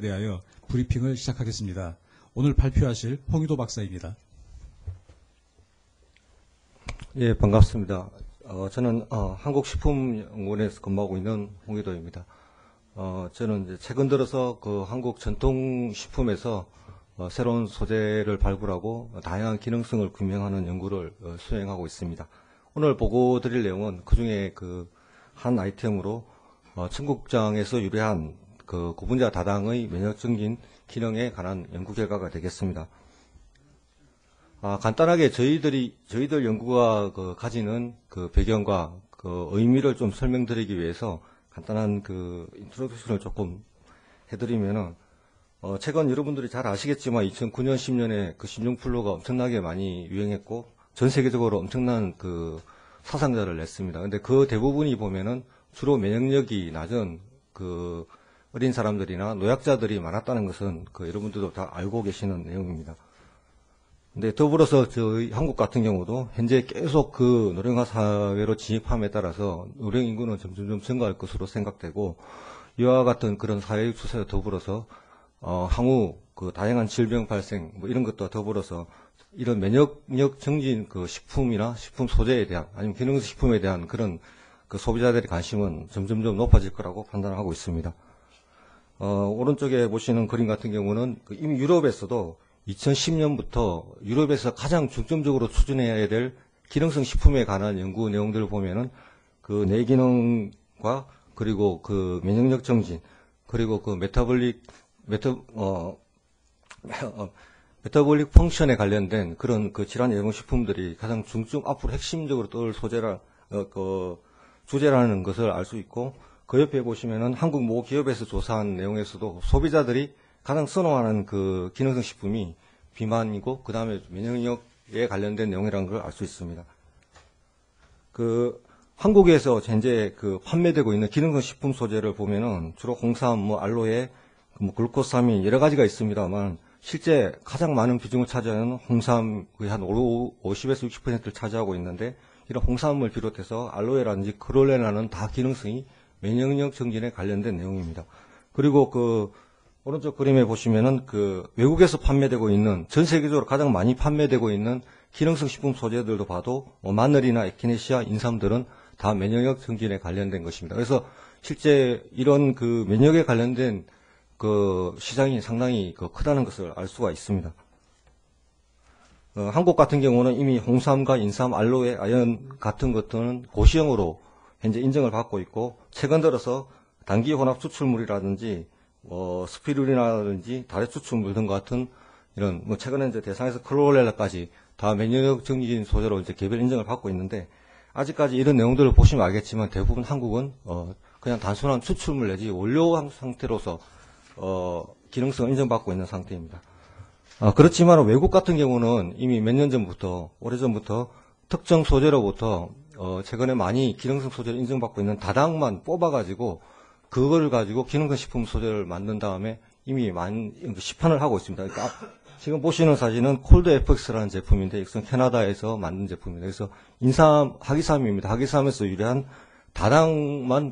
대하여 브리핑을 시작하겠습니다. 오늘 발표하실 홍유도 박사입니다. 예, 반갑습니다. 저는 한국식품연구원에서 근무하고 있는 홍유도입니다. 저는 이제 최근 들어서 그 한국 전통식품에서 새로운 소재를 발굴하고 다양한 기능성을 규명하는 연구를 수행하고 있습니다. 오늘 보고 드릴 내용은 그 중에 그 한 아이템으로 청국장에서 유래한 그 고분자 다당의 면역적인 기능에 관한 연구 결과가 되겠습니다. 간단하게 저희들 연구가 가지는 그 배경과 그 의미를 좀 설명드리기 위해서 간단한 그 인트로덕션을 조금 해드리면은, 최근 여러분들이 잘 아시겠지만 2009년, 10년에 그 신종플루가 엄청나게 많이 유행했고 전 세계적으로 엄청난 그 사상자를 냈습니다. 근데 그 대부분이 보면은 주로 면역력이 낮은 그 어린 사람들이나 노약자들이 많았다는 것은 그 여러분들도 다 알고 계시는 내용입니다. 근데 더불어서 저희 한국 같은 경우도 현재 계속 그 노령화 사회로 진입함에 따라서 노령 인구는 점점 증가할 것으로 생각되고, 이와 같은 그런 사회의 추세와 더불어서 향후 그 다양한 질병 발생 뭐 이런 것과 더불어서 이런 면역력 증진 그 식품이나 식품 소재에 대한 아니면 기능식품에 대한 그런 그 소비자들의 관심은 점점 높아질 거라고 판단하고 있습니다. 오른쪽에 보시는 그림 같은 경우는 이미 유럽에서도 2010년부터 유럽에서 가장 중점적으로 추진해야 될 기능성 식품에 관한 연구 내용들을 보면은 그 뇌기능과 그리고 그 면역력 증진 그리고 그 메타볼릭 펑션에 관련된 그런 그 질환 예방 식품들이 가장 앞으로 핵심적으로 떠올 주제라는 것을 알 수 있고, 그 옆에 보시면은 한국 모 기업에서 조사한 내용에서도 소비자들이 가장 선호하는 그 기능성 식품이 비만이고 그 다음에 면역력에 관련된 내용이라는 걸 알 수 있습니다. 그 한국에서 현재 그 판매되고 있는 기능성 식품 소재를 보면은 주로 홍삼, 뭐 알로에, 뭐 글루코사민 여러 가지가 있습니다만 실제 가장 많은 비중을 차지하는 홍삼 거의 한 50에서 60%를 차지하고 있는데, 이런 홍삼을 비롯해서 알로에라든지 크롤레나는 다 기능성이 면역력 증진에 관련된 내용입니다. 그리고 그 오른쪽 그림에 보시면은 그 외국에서 판매되고 있는 전 세계적으로 가장 많이 판매되고 있는 기능성 식품 소재들도 봐도 마늘이나 에키네시아, 인삼들은 다 면역력 증진에 관련된 것입니다. 그래서 실제 이런 그 면역에 관련된 그 시장이 상당히 크다는 것을 알 수가 있습니다. 한국 같은 경우는 이미 홍삼과 인삼, 알로에, 아연 같은 것들은 고시형으로 현재 인정을 받고 있고, 최근 들어서 단기 혼합 추출물이라든지 스피루린이라든지 다래 추출물 등 같은 이런 최근에 이제 대상에서 클로렐라까지 다 면역력 증진 소재로 이제 개별 인정을 받고 있는데, 아직까지 이런 내용들을 보시면 알겠지만 대부분 한국은 그냥 단순한 추출물 내지 원료 상태로서 기능성을 인정받고 있는 상태입니다. 그렇지만 외국 같은 경우는 이미 몇 년 전부터, 오래전부터 특정 소재로부터 최근에 많이 기능성 소재를 인정받고 있는 다당만 뽑아가지고 그걸 가지고 기능성 식품 소재를 만든 다음에 이미 많이 시판을 하고 있습니다. 그러니까 지금 보시는 사진은 콜드FX라는 제품인데 이것은 캐나다에서 만든 제품입니다. 그래서 하기삼입니다. 하기삼에서 유래한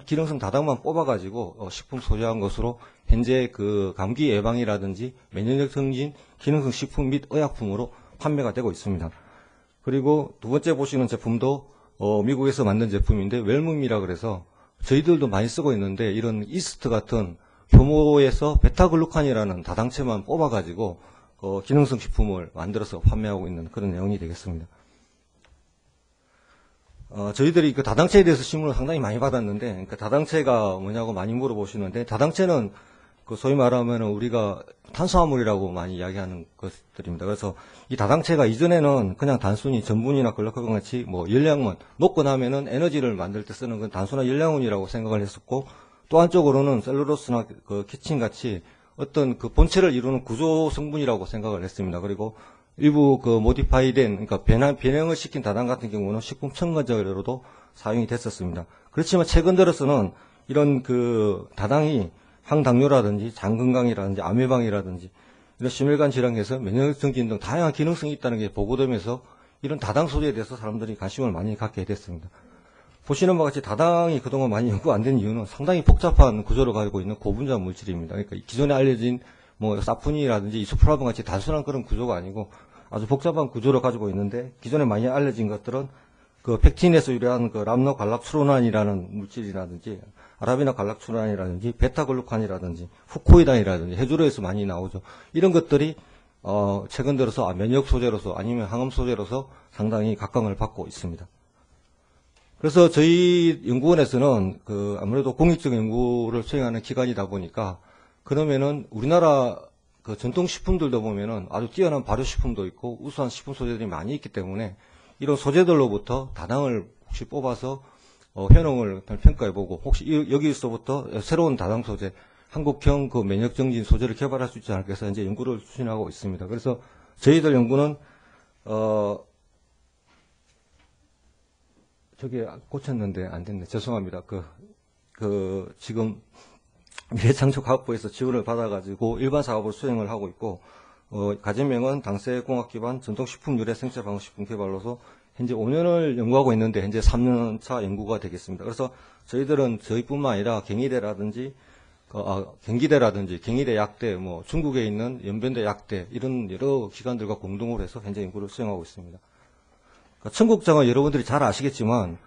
기능성 다당만 뽑아가지고 식품 소재한 것으로 현재 그 감기 예방이라든지 면역력 증진 기능성 식품 및 의약품으로 판매가 되고 있습니다. 그리고 두 번째 보시는 제품도 미국에서 만든 제품인데 웰문이라 그래서 저희들도 많이 쓰고 있는데, 이런 이스트 같은 효모에서 베타글루칸이라는 다당체만 뽑아가지고 기능성 식품을 만들어서 판매하고 있는 그런 내용이 되겠습니다. 저희들이 그 다당체에 대해서 질문을 상당히 많이 받았는데, 그러니까 다당체가 뭐냐고 많이 물어보시는데, 다당체는 그 소위 말하면 우리가 탄수화물이라고 많이 이야기하는 것들입니다. 그래서 이 다당체가 이전에는 그냥 단순히 전분이나 글루카곤 같이 뭐 열량분 녹고 나면은 에너지를 만들 때 쓰는 건 단순한 열량분이라고 생각을 했었고, 또 한쪽으로는 셀룰로스나 그 키친 같이 어떤 그 본체를 이루는 구조 성분이라고 생각을 했습니다. 그리고 일부 그 모디파이된, 그러니까 변형을 시킨 다당 같은 경우는 식품 첨가제로도 사용이 됐었습니다. 그렇지만 최근 들어서는 이런 그 다당이 항당뇨라든지 장 건강이라든지 암 예방이라든지 이런 심혈관 질환에서 면역력 증진 등 다양한 기능성이 있다는 게 보고되면서 이런 다당 소재에 대해서 사람들이 관심을 많이 갖게 됐습니다. 보시는 바와 같이 다당이 그동안 많이 연구가 안 된 이유는 상당히 복잡한 구조를 가지고 있는 고분자 물질입니다. 그러니까 기존에 알려진 뭐 사푸닌이라든지 이소플라본 같이 단순한 그런 구조가 아니고 아주 복잡한 구조를 가지고 있는데, 기존에 많이 알려진 것들은 그 펙틴에서 유래한 그 람노갈락추로난이라는 물질이라든지 아라비나 갈락추로난이라든지 베타글루칸이라든지 후코이단이라든지 해조류에서 많이 나오죠. 이런 것들이 최근 들어서 면역 소재로서 아니면 항암 소재로서 상당히 각광을 받고 있습니다. 그래서 저희 연구원에서는 그 아무래도 공익적 연구를 수행하는 기관이다 보니까, 그러면은 우리나라 그 전통 식품들도 보면은 아주 뛰어난 발효식품도 있고 우수한 식품 소재들이 많이 있기 때문에 이런 소재들로부터 다당을 혹시 뽑아서 효능을 평가해보고, 혹시 여기서부터 새로운 다당 소재, 한국형 그 면역 정진 소재를 개발할 수 있지 않을까 해서 이제 연구를 추진하고 있습니다. 그래서 저희들 연구는 저게 고쳤는데 안 됐네. 죄송합니다. 지금 미래창조과학부에서 지원을 받아가지고 일반 사업을 수행을 하고 있고, 과제명은 당세공학 기반 전통식품 유래 생체 방식품 개발로서 현재 5년을 연구하고 있는데 현재 3년차 연구가 되겠습니다. 그래서 저희들은 저희뿐만 아니라 경희대라든지 경희대 약대, 뭐 중국에 있는 연변대 약대 이런 여러 기관들과 공동으로 해서 현재 연구를 수행하고 있습니다. 그러니까 청국장은 여러분들이 잘 아시겠지만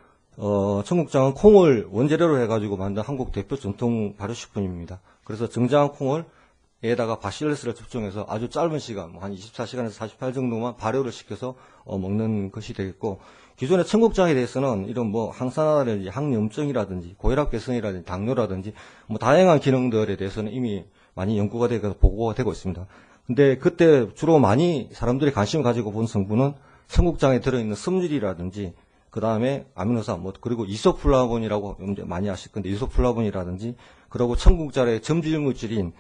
청국장은 콩을 원재료로 해가지고 만든 한국 대표 전통 발효식품입니다. 그래서 정장한 콩을 에다가 바실러스를 접종해서 아주 짧은 시간, 한 24시간에서 48 정도만 발효를 시켜서 먹는 것이 되겠고, 기존의 청국장에 대해서는 이런 뭐 항산화라든지 항염증이라든지 고혈압 개선이라든지 당뇨라든지 뭐 다양한 기능들에 대해서는 이미 많이 연구가 되고 보고가 되고 있습니다. 근데 그때 주로 많이 사람들이 관심을 가지고 본 성분은 청국장에 들어있는 섬유질이라든지 그 다음에 아미노산, 그리고 이소플라본이라고 많이 아실 건데 이소플라본이라든지, 그리고 청국장의 점질 물질인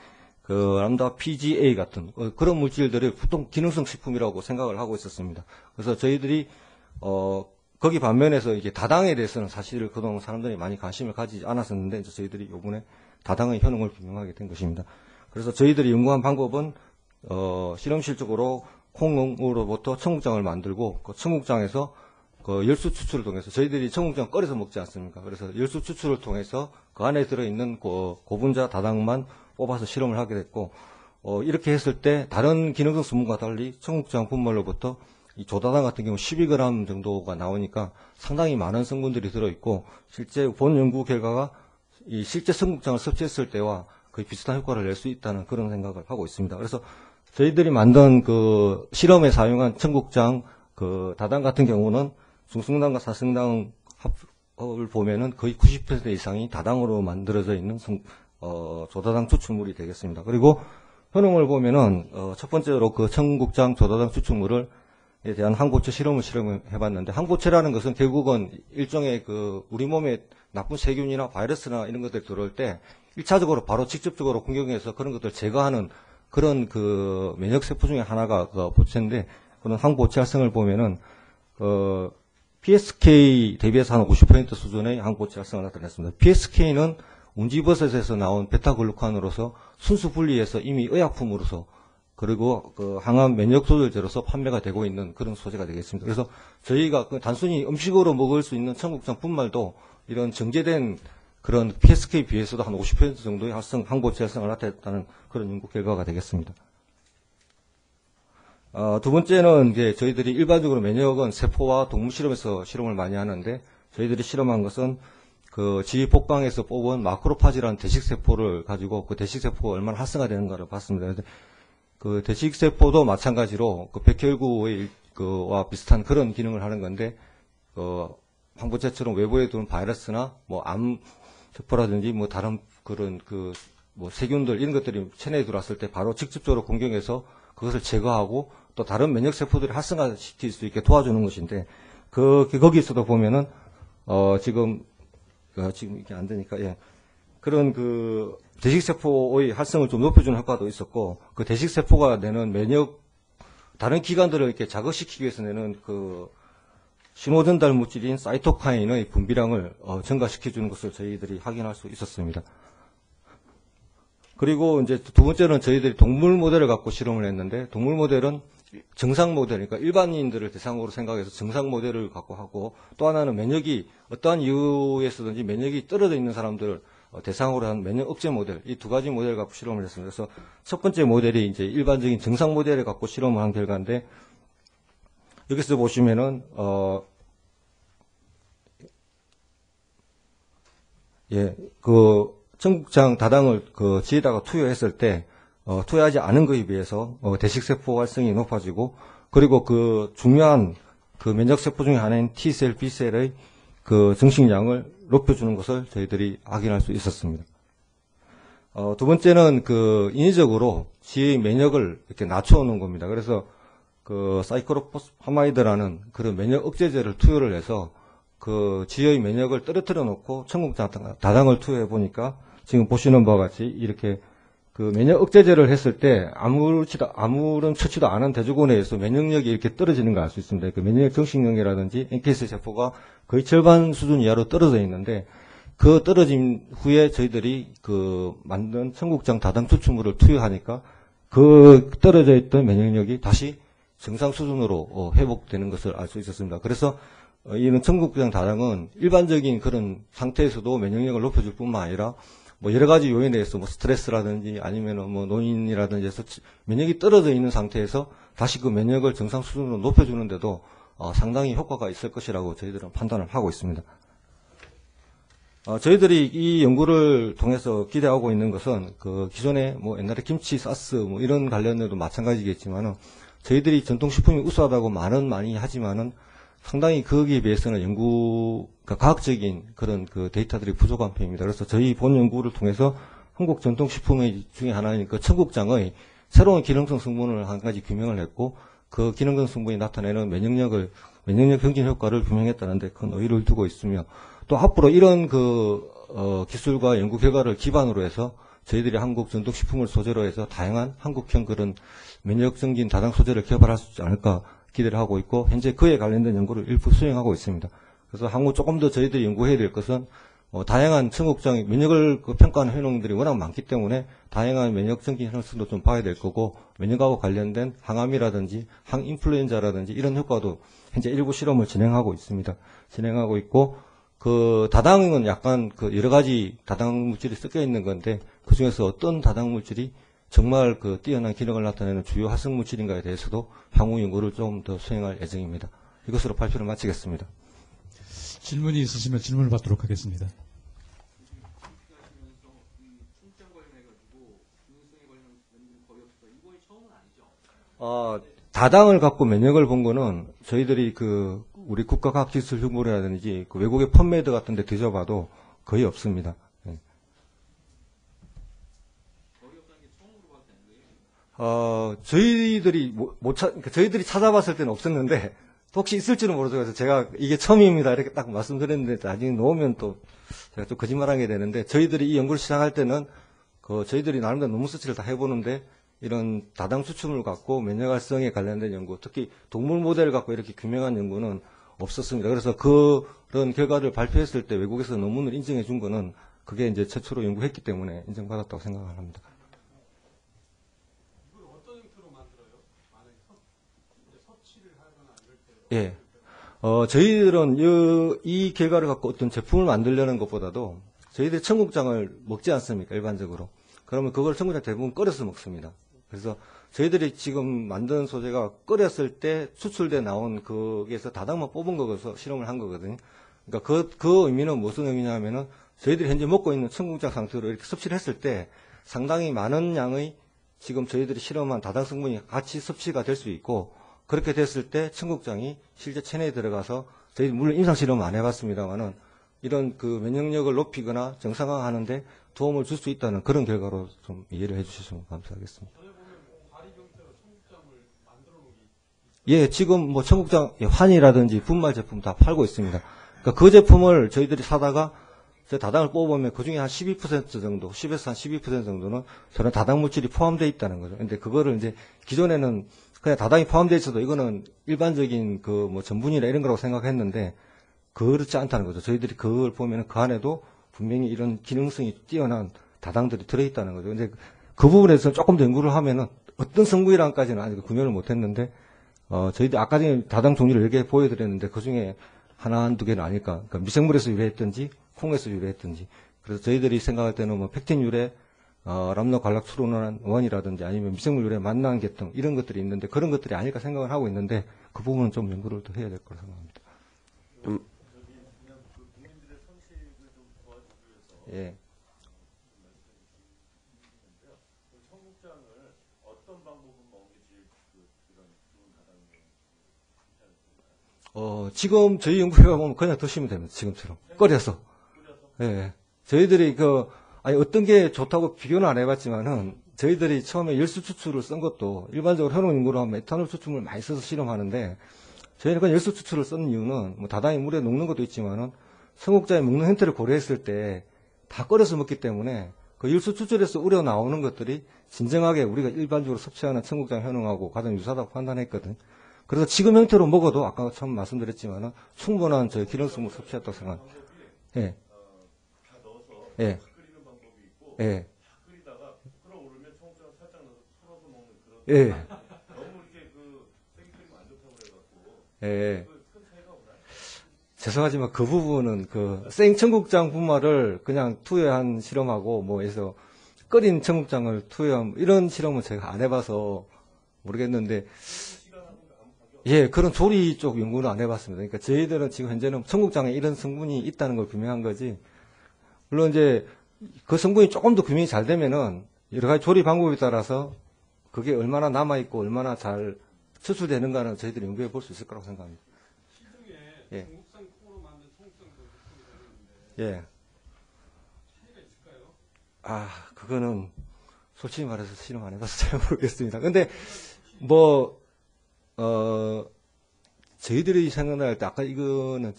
람다 PGA 같은 그런 물질들을 보통 기능성 식품이라고 생각을 하고 있었습니다. 그래서 저희들이 거기 반면에서 이게 다당에 대해서는 사실 그동안 사람들이 많이 관심을 가지지 않았었는데, 이제 저희들이 이번에 다당의 효능을 규명하게 된 것입니다. 그래서 저희들이 연구한 방법은 실험실적으로 콩으로부터 청국장을 만들고 그 청국장에서 열수 추출을 통해서, 저희들이 청국장 끓여서 먹지 않습니까? 그래서 열수 추출을 통해서 그 안에 들어있는 고분자 다당만 뽑아서 실험을 하게 됐고, 이렇게 했을 때 다른 기능성 성분과 달리 청국장 분말로부터 이 조다당 같은 경우 12g 정도가 나오니까 상당히 많은 성분들이 들어있고, 실제 본 연구 결과가 이 실제 청국장을 섭취했을 때와 거의 비슷한 효과를 낼 수 있다는 그런 생각을 하고 있습니다. 그래서 저희들이 만든 그 실험에 사용한 청국장 그 다당 같은 경우는 중성당과 사성당 합을 보면은 거의 90% 이상이 다당으로 만들어져 있는 조다당 추출물이 되겠습니다. 그리고 효능을 보면은 첫 번째로 그 청국장 조다당 추출물에 대한 항고체 실험을 해봤는데, 항고체라는 것은 결국은 일종의 그 우리 몸에 나쁜 세균이나 바이러스나 이런 것들이 들어올 때 1차적으로 바로 직접적으로 공격해서 그런 것들을 제거하는 그런 그 면역세포 중에 하나가 그 보체인데, 그런 항고체 활성을 보면은 PSK 대비해서 한 50% 수준의 항고체 활성을 나타냈습니다. PSK는 운지버섯에서 나온 베타글루칸으로서 순수 분리해서 이미 의약품으로서, 그리고 그 항암 면역 조절제로서 판매가 되고 있는 그런 소재가 되겠습니다. 그래서 저희가 단순히 음식으로 먹을 수 있는 청국장 분말도 이런 정제된 그런 PSK에 비해서도 한 50% 정도의 항고체 활성을 나타냈다는 그런 연구 결과가 되겠습니다. 두 번째는 이제 저희들이 일반적으로 면역은 세포와 동물 실험에서 실험을 많이 하는데, 저희들이 실험한 것은 그 지휘복방에서 뽑은 마크로파지라는 대식세포를 가지고 그 대식세포가 얼마나 활성화되는가를 봤습니다. 그런데 그 대식세포도 마찬가지로 그 백혈구의 와 비슷한 그런 기능을 하는 건데, 항고체처럼 외부에 들어온 바이러스나 뭐 암세포라든지 뭐 다른 그런 뭐 세균들 이런 것들이 체내에 들어왔을 때 바로 직접적으로 공격해서 그것을 제거하고 또 다른 면역세포들이 활성화시킬 수 있게 도와주는 것인데, 거기서도 보면은, 지금 이게 안 되니까, 예. 그런 대식세포의 활성을 좀 높여주는 효과도 있었고, 그 대식세포가 내는 다른 기관들을 이렇게 자극시키기 위해서 내는 신호전달 물질인 사이토카인의 분비량을 증가시켜주는 것을 저희들이 확인할 수 있었습니다. 그리고 이제 두 번째는 저희들이 동물 모델을 갖고 실험을 했는데, 동물 모델은 정상 모델, 그러니까 일반인들을 대상으로 생각해서 정상 모델을 갖고 하고, 또 하나는 면역이 어떠한 이유에서든지 면역이 떨어져 있는 사람들을 대상으로 한 면역 억제 모델, 이 두 가지 모델을 갖고 실험을 했습니다. 그래서 첫 번째 모델이 이제 일반적인 정상 모델을 갖고 실험을 한 결과인데, 여기서 보시면은 청국장 다당을 지에다가 투여했을 때 투여하지 않은 것에 비해서 대식세포 활성이 높아지고, 그리고 그 중요한 그 면역세포 중에 하나인 T셀, B셀의 그 증식량을 높여주는 것을 저희들이 확인할 수 있었습니다. 두 번째는 그 인위적으로 지의 면역을 이렇게 낮춰오는 겁니다. 그래서 그 사이클로포스파마이드라는 그런 면역 억제제를 투여를 해서 그 지의 면역을 떨어뜨려 놓고 청국장 다당을 투여해 보니까 지금 보시는 바와 같이 이렇게 그 면역 억제제를 했을 때 아무런 처치도 안 한 돼지고기에 의해서 면역력이 이렇게 떨어지는 걸 알 수 있습니다. 그 면역 정식력이라든지 NKS 세포가 거의 절반 수준 이하로 떨어져 있는데, 그 떨어진 후에 저희들이 그 만든 청국장 다당 추출물을 투여하니까 그 떨어져 있던 면역력이 다시 정상 수준으로 회복되는 것을 알 수 있었습니다. 그래서 이런 청국장 다당은 일반적인 그런 상태에서도 면역력을 높여줄 뿐만 아니라 뭐 여러 가지 요인에 의해서 뭐 스트레스라든지 아니면 뭐 노인이라든지 해서 면역이 떨어져 있는 상태에서 다시 그 면역을 정상 수준으로 높여주는데도 상당히 효과가 있을 것이라고 저희들은 판단을 하고 있습니다. 저희들이 이 연구를 통해서 기대하고 있는 것은 그 기존에 뭐 옛날에 김치, 사스 뭐 이런 관련해도 마찬가지겠지만은 저희들이 전통식품이 우수하다고 말은 많이 하지만은 상당히 거기에 비해서는 그러니까 과학적인 그런 그 데이터들이 부족한 편입니다. 그래서 저희 본 연구를 통해서 한국 전통식품 중에 하나인 그 청국장의 새로운 기능성 성분을 한 가지 규명을 했고, 그 기능성 성분이 나타내는 면역력 경진 효과를 규명했다는데 큰 의의를 두고 있으며, 또 앞으로 이런 기술과 연구 결과를 기반으로 해서 저희들이 한국 전통식품을 소재로 해서 다양한 한국형 그런 면역 증진 다당 소재를 개발할 수 있지 않을까 기대를 하고 있고, 현재 그에 관련된 연구를 일부 수행하고 있습니다. 그래서 향후 조금 더 저희들이 연구해야 될 것은 다양한 청국장 면역을 평가하는 효능들이 워낙 많기 때문에 다양한 면역 증진 효능도 좀 봐야 될 거고, 면역하고 관련된 항암이라든지 항인플루엔자라든지 이런 효과도 현재 일부 실험을 진행하고 있습니다. 진행하고 있고, 그 다당은 약간 그 여러 가지 다당 물질이 섞여 있는 건데, 그 중에서 어떤 다당 물질이 정말 그 뛰어난 기능을 나타내는 주요 활성 물질인가에 대해서도 향후 연구를 좀 더 수행할 예정입니다. 이것으로 발표를 마치겠습니다. 질문이 있으시면 질문을 받도록 하겠습니다. 다당을 갖고 면역을 본 거는 저희들이 그 우리 국가과학기술연구원이라든지 그 외국의 펀메이드 같은 데 뒤져봐도 거의 없습니다. 저희들이 찾아봤을 때는 없었는데, 혹시 있을지는 모르죠. 그래서 제가 이게 처음입니다 이렇게 딱 말씀드렸는데, 나중에 놓으면 또 제가 좀 거짓말하게 되는데, 저희들이 이 연구를 시작할 때는 저희들이 나름대로 논문 서치를 다 해보는데, 이런 다당 추출물 갖고 면역 활성에 관련된 연구, 특히 동물 모델을 갖고 이렇게 규명한 연구는 없었습니다. 그래서 그런 결과를 발표했을 때 외국에서 논문을 인정해 준 거는 그게 이제 최초로 연구했기 때문에 인정받았다고 생각을 합니다. 예. 저희들은 이 결과를 갖고 어떤 제품을 만들려는 것보다도 저희들이 청국장을 먹지 않습니까, 일반적으로. 그러면 그걸 청국장 대부분 끓여서 먹습니다. 그래서 저희들이 지금 만든 소재가 끓였을 때 추출돼 나온 거기에서 다당만 뽑은 거에서 실험을 한 거거든요. 그러니까 그 의미는 무슨 의미냐면은 저희들이 현재 먹고 있는 청국장 상태로 이렇게 섭취를 했을 때 상당히 많은 양의 지금 저희들이 실험한 다당 성분이 같이 섭취가 될 수 있고, 그렇게 됐을 때 청국장이 실제 체내에 들어가서 저희 물론 임상 실험은 안 해봤습니다만은 이런 그 면역력을 높이거나 정상화하는데 도움을 줄 수 있다는 그런 결과로 좀 이해를 해주시면 감사하겠습니다. 예, 지금 뭐 청국장 환이라든지 분말 제품 다 팔고 있습니다. 그러니까 그 제품을 저희들이 사다가 다당을 뽑아보면 그 중에 한 12% 정도, 10에서 한 12% 정도는 저런 다당 물질이 포함되어 있다는 거죠. 근데 그거를 이제 기존에는 그냥 다당이 포함되어 있어도 이거는 일반적인 그 뭐 전분이나 이런 거라고 생각했는데 그렇지 않다는 거죠. 저희들이 그걸 보면 그 안에도 분명히 이런 기능성이 뛰어난 다당들이 들어있다는 거죠. 근데 그 부분에서 조금 더 연구를 하면은 어떤 성분이랑까지는 아직 구별을 못했는데 저희들 아까 전에 다당 종류를 여러 개 보여드렸는데 그 중에 하나 한두 개는 아닐까. 그러니까 미생물에서 유래했든지 콩에서 유래했든지. 그래서 저희들이 생각할 때는 뭐 팩틴 유래, 람노 관락 추론한 원이라든지 아니면 미생물 유래 만난 계통 이런 것들이 있는데 그런 것들이 아닐까 생각을 하고 있는데 그 부분은 좀 연구를 더 해야 될 거라 생각합니다. 예. 지금 저희 연구회가 보면 그냥 드시면 됩니다. 지금처럼. 끓여서. 예. 저희들이 아니, 어떤 게 좋다고 비교는 안 해봤지만은, 저희들이 처음에 열수 추출을 쓴 것도, 일반적으로 현혹 연구로 하면 에탄올 추출물 많이 써서 실험하는데, 저희는 그 열수 추출을 쓴 이유는, 뭐 다당이 물에 녹는 것도 있지만은, 성국자의 먹는 형태를 고려했을 때, 다 끓여서 먹기 때문에, 그 열수 추출에서 우려 나오는 것들이, 진정하게 우리가 일반적으로 섭취하는 청국장 현황하고 가장 유사하다고 판단했거든요. 그래서 지금 형태로 먹어도 아까 처음 말씀드렸지만은 충분한 저 기능성분 섭취했다고 생각합니다. 예. 예. 예. 예. 예. 죄송하지만 그 부분은 생 청국장 분말을 그냥 투여한 실험하고 뭐 해서 끓인 청국장을 투여한 이런 실험은 제가 안 해봐서 모르겠는데 예, 그런 조리 쪽 연구는 안 해봤습니다. 그러니까 저희들은 지금 현재는 청국장에 이런 성분이 있다는 걸 규명한 거지. 물론 이제 그 성분이 조금 더 규명이 잘 되면은 여러 가지 조리 방법에 따라서 그게 얼마나 남아있고 얼마나 잘 추출되는가는 저희들이 연구해 볼 수 있을 거라고 생각합니다. 예. 예. 그거는 솔직히 말해서 실험 안 해봐서 잘 모르겠습니다. 근데 저희들이 생각할 때 아까 이거는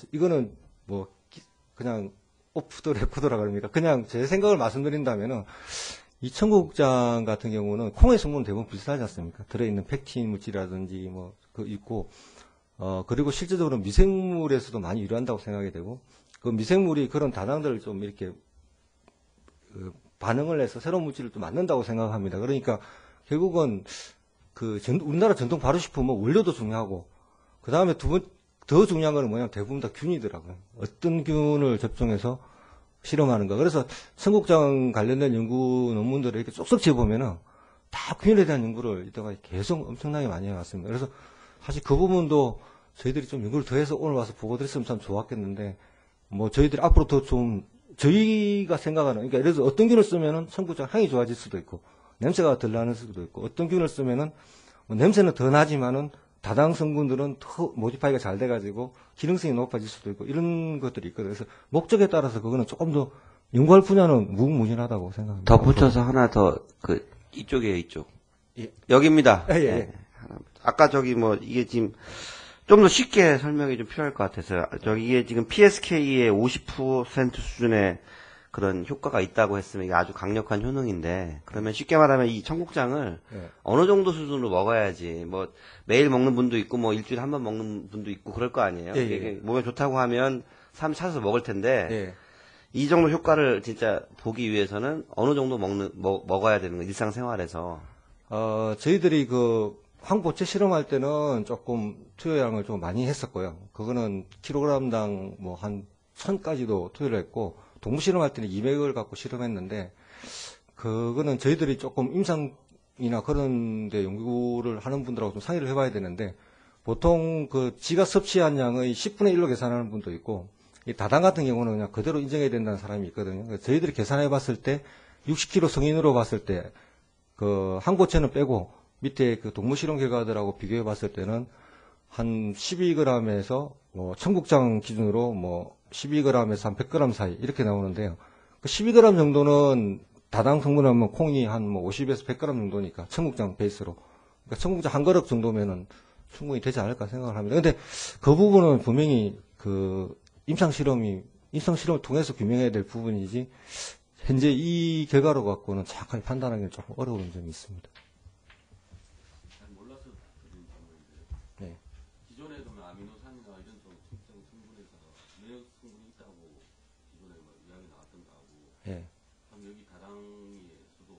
그냥 오프 더 레코더라 그럽니까? 그냥 제 생각을 말씀드린다면은 이 청국장 같은 경우는 콩의 성분은 대부분 비슷하지 않습니까? 들어있는 팩틴 물질이라든지 있고 그리고 실제적으로 미생물에서도 많이 유래한다고 생각이 되고 그 미생물이 그런 다당들을 좀 이렇게 반응을 해서 새로운 물질을 또 만든다고 생각합니다. 그러니까 결국은 우리나라 전통 발효식품은 원료도 중요하고 그 다음에 더 중요한 거는 뭐냐면 대부분 다 균이더라고요. 어떤 균을 접종해서 실험하는가. 그래서 청국장 관련된 연구 논문들을 이렇게 쏙쏙 집어보면은 다 균에 대한 연구를 이따가 계속 엄청나게 많이 해왔습니다. 그래서 사실 그 부분도 저희들이 좀 연구를 더 해서 오늘 와서 보고 드렸으면 참 좋았겠는데 뭐 저희들이 앞으로 더 좀 저희가 생각하는 그러니까 예를 들어서 어떤 균을 쓰면은 청국장 향이 좋아질 수도 있고 냄새가 덜 나는 수도 있고 어떤 균을 쓰면은 냄새는 더 나지만은 다당 성분들은 더 모디파이가 잘 돼가지고 기능성이 높아질 수도 있고 이런 것들이 있거든요. 그래서 목적에 따라서 그거는 조금 더 연구할 분야는 무궁무진하다고 생각합니다. 덧붙여서 하나 더 이쪽이에요, 이쪽. 예. 여기입니다. 예. 네. 아까 이게 지금 좀 더 쉽게 설명이 좀 필요할 것 같아서요. 이게 지금 PSK의 50% 수준의 그런 효과가 있다고 했으면 이게 아주 강력한 효능인데 그러면 쉽게 말하면 이 청국장을 어느 정도 수준으로 먹어야지 뭐 매일 먹는 분도 있고 뭐 일주일에 한 번 먹는 분도 있고 그럴 거 아니에요. 이게 몸에 좋다고 하면 사람 찾아서 먹을 텐데 이 정도 효과를 진짜 보기 위해서는 어느 정도 먹어야 되는 거 일상생활에서 저희들이 황보채 실험할 때는 조금 투여량을 좀 많이 했었고요. 그거는 킬로그램당 뭐 한 1000까지도 투여를 했고 동물 실험할 때는 200을 갖고 실험했는데 그거는 저희들이 조금 임상이나 그런 데 연구를 하는 분들하고 좀 상의를 해봐야 되는데 보통 지가 섭취한 양의 10분의 1로 계산하는 분도 있고 이 다당 같은 경우는 그냥 그대로 인정해야 된다는 사람이 있거든요. 그래서 저희들이 계산해봤을 때 60kg 성인으로 봤을 때 항고체는 빼고 밑에 동물 실험 결과들하고 비교해봤을 때는 한 12g에서 청국장 기준으로 12g에서 한 100g 사이 이렇게 나오는데요. 12g 정도는 다당 성분하면 콩이 한 50에서 100g 정도니까 청국장 베이스로 그러니까 청국장 한 그릇 정도면은 충분히 되지 않을까 생각을 합니다. 근데 그 부분은 분명히 임상 실험을 통해서 규명해야 될 부분이지 현재 이 결과로 갖고는 정확하게 판단하기는 조금 어려운 점이 있습니다. 네. 기존에 그러면 아미노산이나 이런 청국장 성분에서 면역 성분이 있다고 기존에 이야기 나왔던가 하고 예. 그럼 여기 다당에서도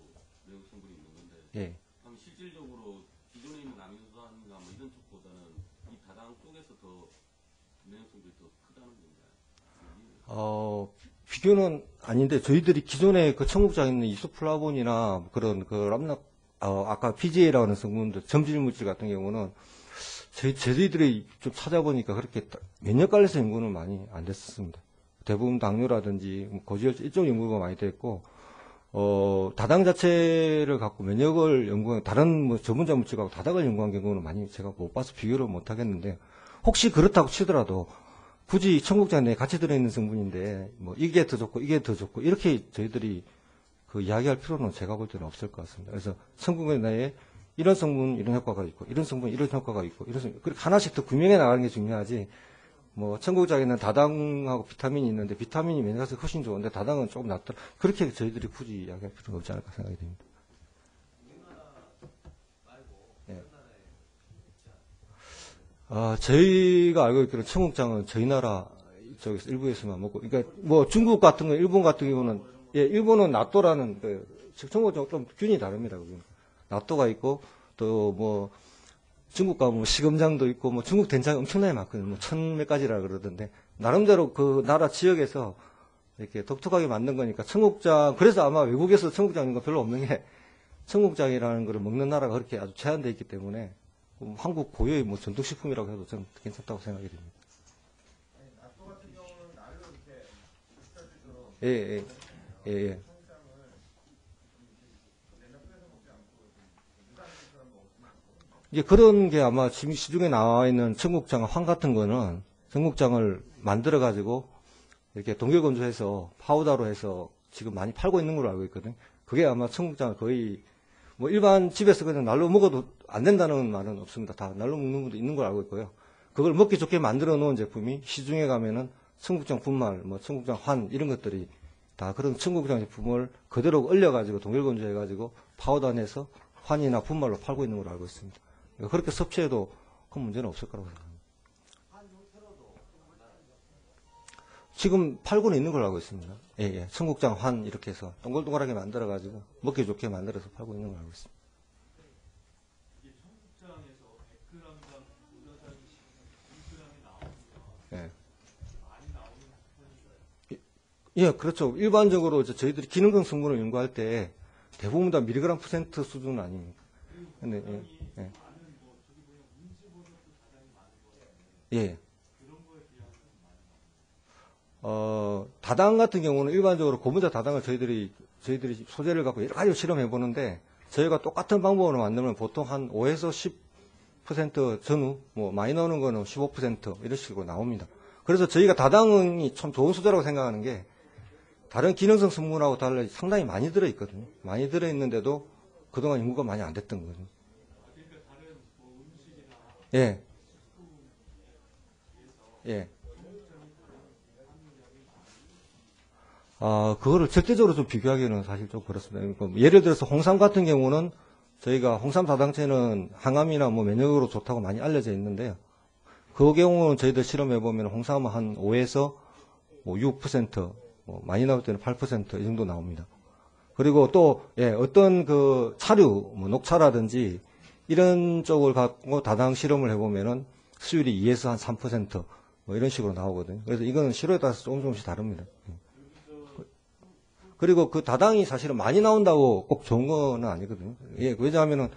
면역 성분이 있는 건데 예. 그럼 실제 실질적으로 기존에 있는 아미노산이나 뭐 이런 쪽보다는 이 다당 쪽에서 더 면역성이 더 크다는 건가요? 비교는 아닌데 저희들이 기존에 그 청국장에 있는 이소플라본이나 그런 그 람낙 아까 PGA라고 하는 성분들 점질 물질 같은 경우는 저희들이 좀 찾아보니까 그렇게 면역 관련해서 연구는 많이 안 됐었습니다. 대부분 당뇨라든지 고지혈증 이쪽 연구가 많이 됐고 다당 자체를 갖고 면역을 연구한 다른 뭐 전문자 물질하고 다당을 연구한 경우는 많이 제가 못 봐서 비교를 못 하겠는데 혹시 그렇다고 치더라도 굳이 청국장 내에 같이 들어있는 성분인데 뭐 이게 더 좋고 이게 더 좋고 이렇게 저희들이 그 이야기할 필요는 제가 볼 때는 없을 것 같습니다. 그래서 청국장 내에 이런 성분 이런 효과가 있고 이런 성분 이런 효과가 있고 이런 성분 그렇게 하나씩 더 구명해 나가는 게 중요하지. 뭐 청국장에는 다당하고 비타민이 있는데 비타민이 면역에서 훨씬 좋은데 다당은 조금 낫더라. 그렇게 저희들이 굳이 이야기할 필요는 없지 않을까 생각이 됩니다. 예. 저희가 알고 있기로는 청국장은 저희 나라 쪽에서 일부에서만 먹고, 그러니까 뭐 중국 같은 거, 일본 같은 경우는 예, 일본은 나또라는 그 청국장 좀 균이 다릅니다. 나또가 있고 또 뭐 중국 가면 뭐 시금장도 있고 뭐 중국 된장이 엄청나게 많거든요. 뭐 천 몇 가지라 그러던데 나름대로 그 나라 지역에서 이렇게 독특하게 만든 거니까 청국장 그래서 아마 외국에서 청국장 있는 거 별로 없는 게 청국장이라는 거를 먹는 나라가 그렇게 아주 제한되어 있기 때문에 한국 고유의 뭐 전통식품이라고 해도 저는 괜찮다고 생각이 됩니다. 예. 이제 그런 게 아마 지금 시중에 나와 있는 청국장 황 같은 거는 청국장을 만들어 가지고 이렇게 동결 건조해서 파우더로 해서 지금 많이 팔고 있는 걸로 알고 있거든요. 그게 아마 청국장을 거의 뭐 일반 집에서 그냥 날로 먹어도 안 된다는 말은 없습니다. 다 날로 먹는 분도 있는 걸 알고 있고요. 그걸 먹기 좋게 만들어 놓은 제품이 시중에 가면은 청국장 분말, 뭐 청국장 환 이런 것들이 다 그런 청국장 제품을 그대로 얼려가지고 동결 건조해가지고 파우더 내서 환이나 분말로 팔고 있는 걸로 알고 있습니다. 그렇게 섭취해도 큰 문제는 없을 거라고 생각합니다. 지금 팔고는 있는 걸로 알고 있습니다. 예. 청국장 환 이렇게 해서 동글동글하게 만들어가지고 먹기 좋게 만들어서 팔고 있는 걸로 알고 있습니다. 예, 그렇죠. 일반적으로 저희들이 기능성 성분을 연구할 때 대부분 다 밀리그램 퍼센트 수준은 아닙니다. 근데, 예. 다당 같은 경우는 일반적으로 고분자 다당을 저희들이 소재를 갖고 여러 가지 실험해 보는데 저희가 똑같은 방법으로 만들면 보통 한 5에서 10% 전후, 뭐 많이 나오는 거는 15% 이런 식으로 나옵니다. 그래서 저희가 다당이 참 좋은 소재라고 생각하는 게 다른 기능성 성분하고 달리 상당히 많이 들어있거든요. 많이 들어있는데도 그동안 연구가 많이 안 됐던 거거든요. 예. 그거를 절대적으로 좀 비교하기는 사실 좀 그렇습니다. 예를 들어서 홍삼 같은 경우는 저희가 홍삼 다당체는 항암이나 뭐 면역으로 좋다고 많이 알려져 있는데요. 그 경우는 저희들 실험해보면 홍삼은 한 5에서 뭐 6%, 뭐 많이 나올 때는 8% 이 정도 나옵니다. 그리고 또, 어떤 그 차류, 뭐 녹차라든지 이런 쪽을 갖고 다당 실험을 해보면은 수율이 2에서 한 3%, 뭐 이런 식으로 나오거든요. 그래서 이거는 실험에 따라서 조금씩 다릅니다. 그리고 그 다당이 사실은 많이 나온다고 꼭 좋은 건 아니거든요. 예, 왜냐하면은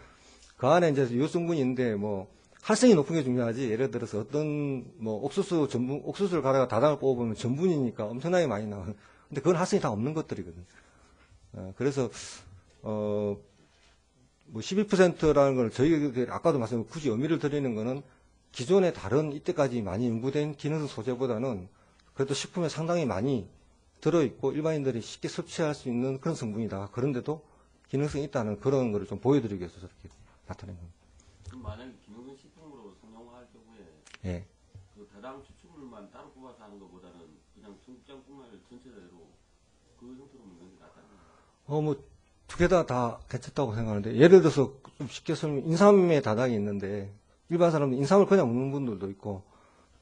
그 안에 이제 유효성분이 있는데 뭐 활성이 높은 게 중요하지. 예를 들어서 어떤 뭐 옥수수를 갈아가 다당을 뽑아보면 전분이니까 엄청나게 많이 나와요. 근데 그건 활성이 다 없는 것들이거든요. 그래서 뭐 12%라는 걸 저희가 아까도 말씀드린 굳이 의미를 드리는 거는 기존의 다른 이때까지 많이 연구된 기능성 소재보다는 그래도 식품에 상당히 많이 들어있고 일반인들이 쉽게 섭취할 수 있는 그런 성분이다. 그런데도 기능성이 있다는 그런 거를 좀 보여드리기 위해서 저렇게 나타낸 겁니다. 그럼 만약에 기능성 식품으로 성형화할 경우에 그 다당 추출물만 따로 뽑아서 하는 것보다는 그냥 청국장뿐만 아니라 전체대로 그 형태로 먹는 게 낫다는 거예요? 뭐 두 개 다 괜찮다고 생각하는데 예를 들어서 좀 쉽게 설명 인삼에 다당이 있는데 일반 사람들 인삼을 그냥 먹는 분들도 있고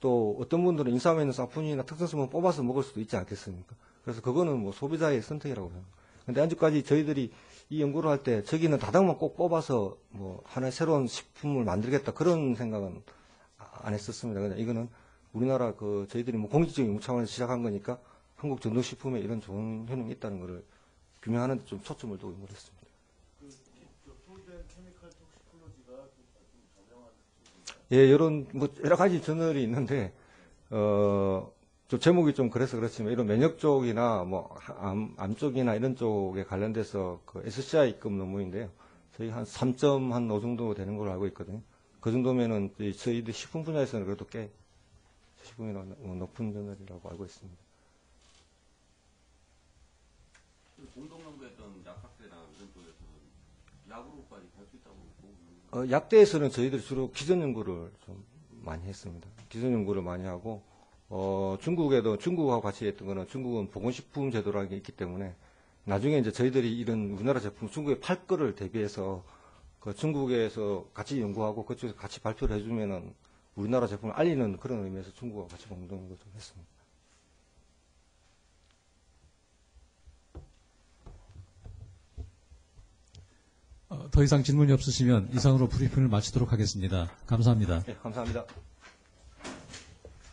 또 어떤 분들은 인삼에 있는 사포닌이나 특성성분 뽑아서 먹을 수도 있지 않겠습니까? 그래서 그거는 뭐 소비자의 선택이라고 생각합니다. 근데 아직까지 저희들이 이 연구를 할 때 저기는 다당만 꼭 뽑아서 뭐 하나의 새로운 식품을 만들겠다 그런 생각은 안 했었습니다. 그냥 이거는 우리나라 그 저희들이 뭐 공익적인 연구 차원에서 시작한 거니까 한국 전통식품에 이런 좋은 효능이 있다는 것을 규명하는 데 좀 초점을 두고 연구를 했습니다. 예, 이런 뭐 여러 가지 저널이 있는데 좀 제목이 좀 그래서 그렇지만 이런 면역 쪽이나 뭐 암 쪽이나 이런 쪽에 관련돼서 그 SCI급 논문인데요. 저희 한 3.5 정도 되는 걸로 알고 있거든요. 그 정도면은 저희들 식품 분야에서는 그래도 꽤 식품이 높은 저널이라고 알고 있습니다. 공동 연구했던 약학대나 이런 쪽에서는 약으로까지 갈 수 있다고 보고 약대에서는 저희들이 주로 기전 연구를 좀 많이 했습니다. 기전 연구를 많이 하고 중국에도 중국하고 같이 했던 거는 중국은 보건식품 제도라는 게 있기 때문에 나중에 이제 저희들이 이런 우리나라 제품 중국에 팔 거를 대비해서 그 중국에서 같이 연구하고 그쪽에서 같이 발표를 해주면은 우리나라 제품을 알리는 그런 의미에서 중국과 같이 공동 연구 좀 했습니다. 더 이상 질문이 없으시면 이상으로 브리핑을 마치도록 하겠습니다. 감사합니다. 네, 감사합니다.